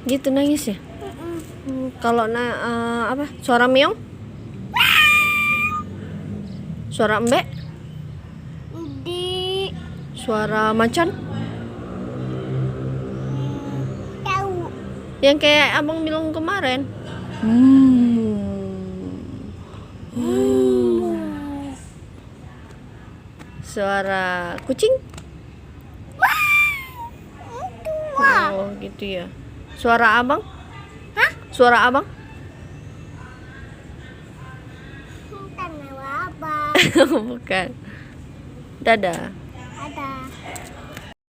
Gitu nangis ya? Kalau apa? Suara meong? Suara embek? Di Suara macan? tahu. Yang kayak abang bilang kemarin. Suara kucing? Wah. Oh gitu ya. Suara abang? Hah? Suara abang? Tanah apa? Bukan. Dadah.